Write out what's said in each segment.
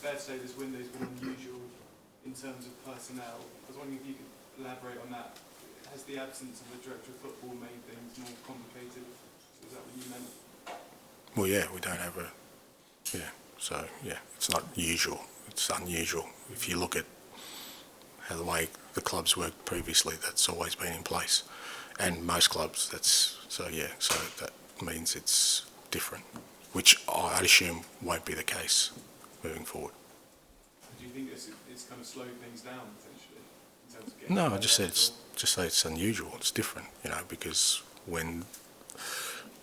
fair to say this window's been unusual in terms of personnel. I was wondering if you could elaborate on that. Has the absence of a director of football made things more complicated? Is that what you meant? Well, yeah, we don't have a... Yeah, so, yeah, it's not usual. It's unusual. If you look at how the way the clubs worked previously, that's always been in place. And most clubs, that's... So, yeah, so that means it's different, which I'd assume won't be the case moving forward. Do you think it's kind of slowed things down, potentially, in terms of getting... No, I just said it's unusual, it's different, you know, because when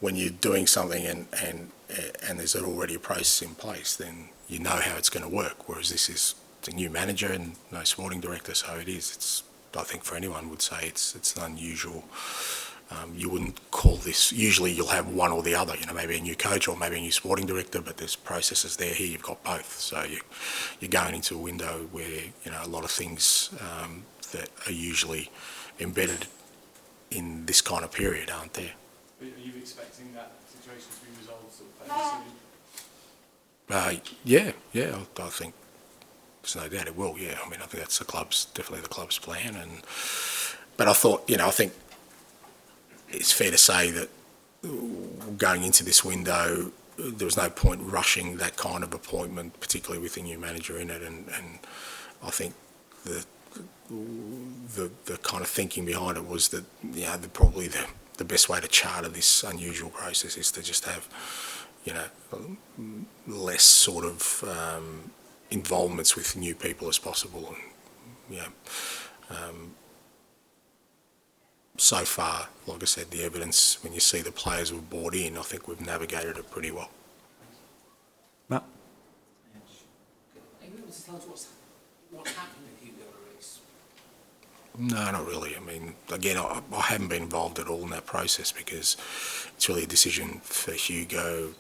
you're doing something and there's already a process in place, then you know how it's going to work, whereas this is a new manager and no sporting director, so it is. It's, I think for anyone would say it's an unusual... you wouldn't call this... Usually you'll have one or the other, you know, maybe a new coach or maybe a new sporting director, but there's processes there. Here you've got both. So you're going into a window where, you know, a lot of things that are usually embedded in this kind of period aren't there. Are you expecting that situation to be resolved sort of fairly soon? Yeah, I think there's no doubt it will, yeah. I mean, I think that's definitely the club's plan. But I thought, you know, I think it's fair to say that going into this window, there was no point rushing that kind of appointment, particularly with a new manager in it. And I think the kind of thinking behind it was that, you know, probably the best way to charter this unusual process is to just have, you know, less sort of involvements with new people as possible. And, you know, so far, like I said, the evidence, when you see the players we've brought in, I think we've navigated it pretty well. Matt? Are you able to tell us what's happened with Hugo Lloris? No, not really. I mean, again, I haven't been involved at all in that process because it's really a decision for Hugo,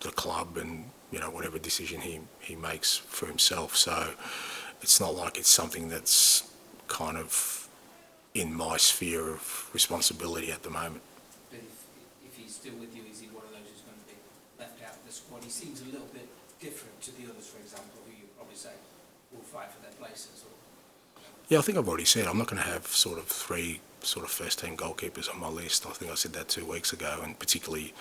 the club, and, you know, whatever decision he makes for himself. So it's not like it's something that's kind of in my sphere of responsibility at the moment. But if he's still with you, is he one of those who's going to be left out of the squad? He seems a little bit different to the others, for example, who you probably say will fight for their places. Or, yeah, I think I've already said I'm not going to have sort of 3 sort of first-team goalkeepers on my list. I think I said that 2 weeks ago, and particularly,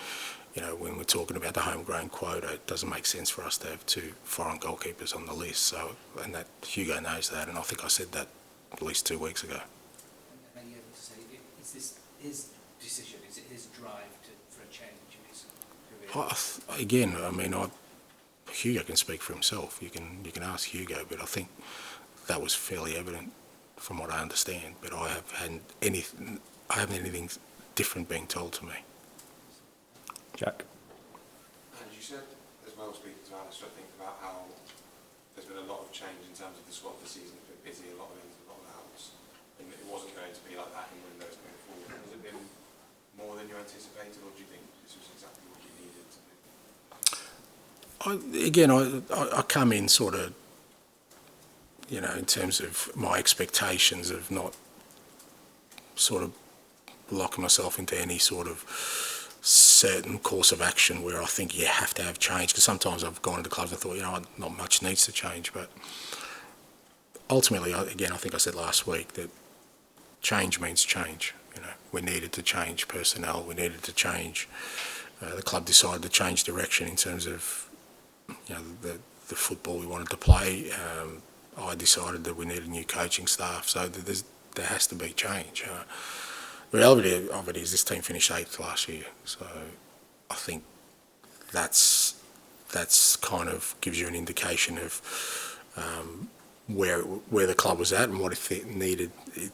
you know, when we're talking about the homegrown quota, it doesn't make sense for us to have 2 foreign goalkeepers on the list. So, and that Hugo knows that, and I think I said that at least 2 weeks ago. Is this his decision? Is it his drive for a change in his career? Again, I mean, Hugo can speak for himself. You can ask Hugo, but I think that was fairly evident from what I understand. But I haven't anything different being told to me. Jack? And you said as well, speaking to Alistair, I think, about how there's been a lot of change in terms of the squad this season. It's been busy, a lot of ins, a lot of outs, and it wasn't going to be like that in windows going forward. Has it been more than you anticipated, or do you think this was exactly what you needed to do? I come in sort of, you know, in terms of my expectations of not sort of locking myself into any sort of certain course of action where I think you have to have change, because sometimes I've gone into clubs and thought, you know, not much needs to change, but ultimately, again, I think I said last week that change means change. You know, we needed to change personnel, we needed to change, the club decided to change direction in terms of, you know, the football we wanted to play. I decided that we needed new coaching staff, so there has to be change. The reality of it is this team finished 8th last year, so I think that's kind of gives you an indication of where the club was at and what it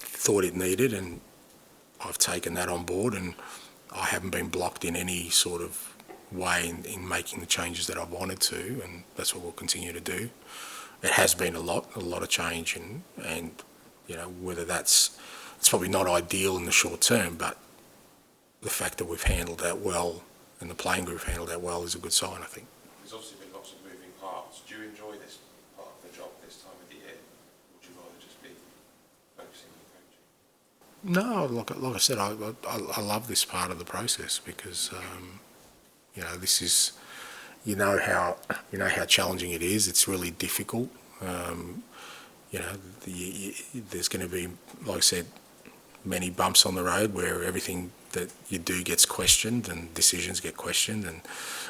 thought it needed, and I've taken that on board, and I haven't been blocked in any sort of way in making the changes that I wanted to, and that's what we'll continue to do. It has been a lot of change, and you know, whether it's probably not ideal in the short term, but the fact that we've handled that well and the playing group handled that well is a good sign, I think. There's obviously been lots of moving parts. Do you enjoy this part of the job this time of the year, or would you rather just be focusing on coaching? No, like I said, I love this part of the process because you know, this is, you know how challenging it is. It's really difficult. You know, there's going to be, like I said, many bumps on the road where everything that you do gets questioned and decisions get questioned and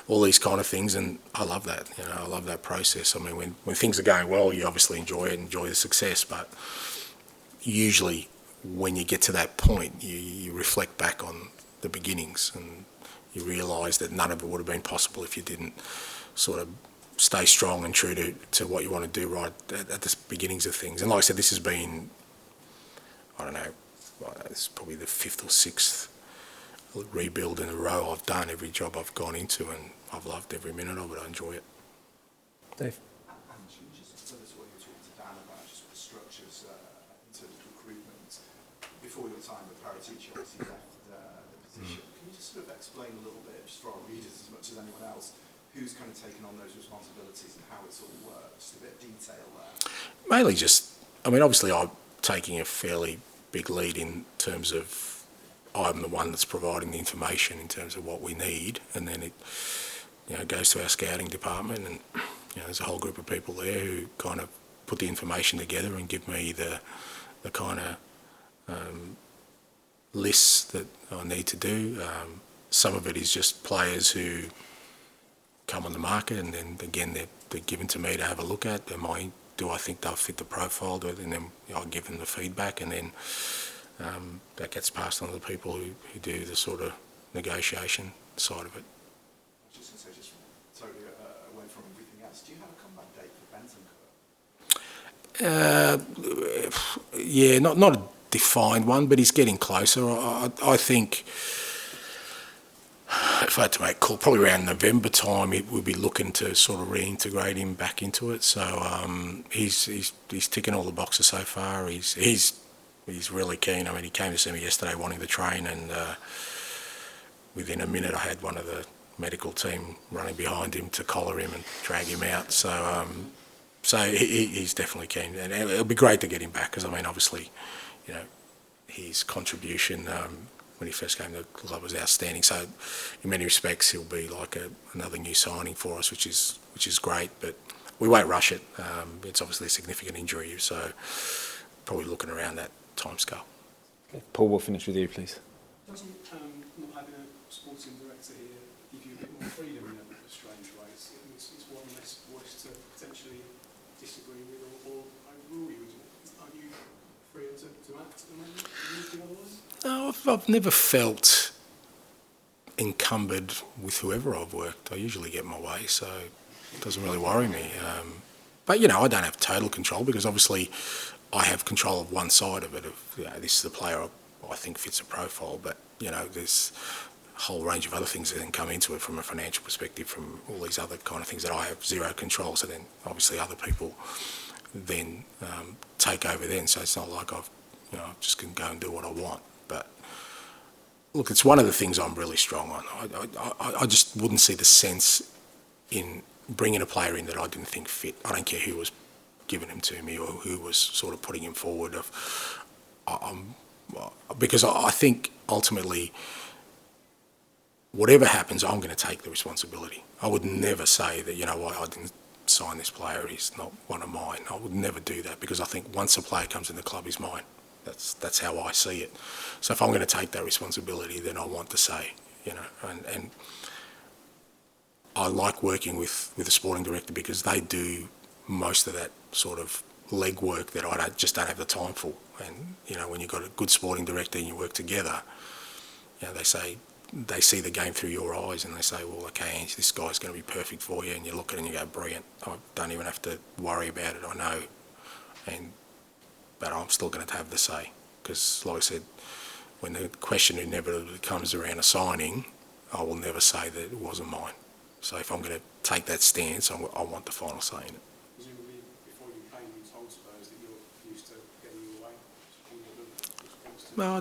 all these kind of things. And I love that. You know, I love that process. I mean, when things are going well, you obviously enjoy it, enjoy the success. But usually, when you get to that point, you reflect back on the beginnings and you realise that none of it would have been possible if you didn't sort of stay strong and true to what you want to do right at the beginnings of things. And like I said, this has been, I don't know, it's probably the 5th or 6th rebuild in a row I've done. Every job I've gone into, and I've loved every minute of it. I enjoy it. Dave? Ange, can you just tell us what you were talking to Dan about, just the structures in terms of recruitment before your time at Paratici, obviously left the position. Can you just sort of explain a little bit, just for our readers as much as anyone else, who's kind of taken on those responsibilities and how it all works? Just a bit of detail there. Mainly just, I mean, obviously I'm taking a fairly big lead in terms of I'm the one that's providing the information in terms of what we need, and then it, you know, goes to our scouting department, and you know, there's a whole group of people there who kind of put the information together and give me the kind of lists that I need to do. Some of it is just players who come on the market, and then again they're given to me to have a look at. Do I think they'll fit the profile? And then I'll give them the feedback, and then that gets passed on to the people who do the sort of negotiation side of it. I was just going to say, just totally away from everything else, do you have a comeback date for Bentancur? Yeah, not a defined one, but he's getting closer. I think if I had to make a call, probably around November time, we'll be looking to sort of reintegrate him back into it. So he's ticking all the boxes so far. He's really keen. I mean, he came to see me yesterday wanting to train, and within a minute I had one of the medical team running behind him to collar him and drag him out. So he's definitely keen, and it'll be great to get him back because, I mean, obviously, you know, his contribution when he first came to the club was outstanding. So in many respects, he'll be like another new signing for us, which is great. But we won't rush it. It's obviously a significant injury, so probably looking around that timescale. Okay. Paul, we'll finish with you, please. Doesn't not having a sporting director here give you a bit more freedom in a strange way? It's one less voice to potentially disagree with or overrule you. Are you freer to act at the moment? Otherwise? No, I've never felt encumbered with whoever I've worked. I usually get my way, so it doesn't really worry me. But, you know, I don't have total control because obviously I have control of one side of it. You know, this is the player I think fits a profile, but, you know, there's a whole range of other things that then come into it from a financial perspective, from all these other kind of things that I have zero control. So then obviously other people then take over then. So it's not like I just can go and do what I want. But look, it's one of the things I'm really strong on. I just wouldn't see the sense in bringing a player in that I didn't think fit. I don't care who was giving him to me or who was sort of putting him forward. Because I think ultimately, whatever happens, I'm going to take the responsibility. I would never say that, you know what, I didn't sign this player, he's not one of mine. I would never do that because I think once a player comes in the club, he's mine. That's how I see it. So if I'm going to take that responsibility, then I want to say, you know, and I like working with a sporting director because they do most of that sort of legwork that I just don't have the time for. And, you know, when you've got a good sporting director and you work together, you know, they see the game through your eyes and they say, well, okay, Ange, this guy's going to be perfect for you. And you look at it and you go, brilliant. I don't even have to worry about it, I know. But I'm still going to have the say because, like I said, when the question inevitably comes around a signing, I will never say that it wasn't mine. So if I'm going to take that stance, I want the final say in it. Presumably, before you came, you told Spurs that you're used to getting your way. No,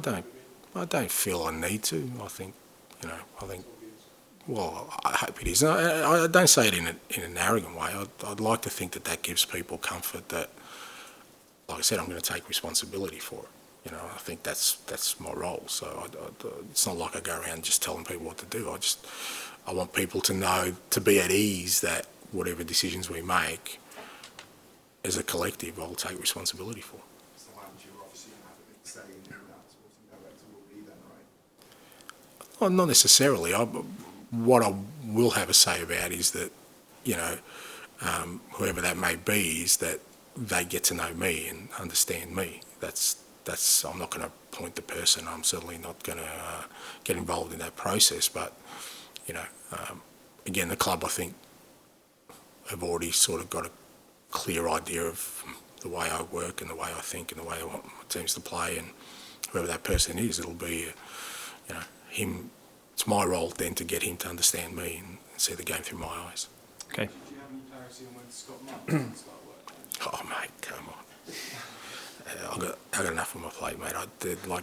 I don't feel I need to. I think, well, I hope it is. I don't say it in an arrogant way. I'd like to think that gives people comfort that, like I said, I'm going to take responsibility for it. You know, I think that's my role. So it's not like I go around just telling people what to do. I want people to know, to be at ease that whatever decisions we make, as a collective, I'll take responsibility for. So Ange, you're obviously going to have a big say in who that sporting director will be then, right? Well, not necessarily. What I will have a say about is that, you know, whoever that may be, is that they get to know me and understand me. That's. I'm not going to appoint the person. I'm certainly not going to get involved in that process. But, you know, again, the club, I think, have already sort of got a clear idea of the way I work and the way I think and the way I want my teams to play, and whoever that person is, it'll be, you know, him. It's my role then to get him to understand me and see the game through my eyes. Okay. Do you have any clarity on when Scott Martin start work? Oh mate, come on. I got enough on my plate, mate.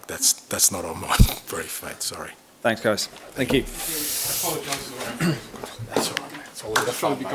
That's not on my brief, mate. Sorry. Thanks, guys. Thank you. I apologise for the wrong phrase. That's all right, mate. It's all a bit of fun, mate.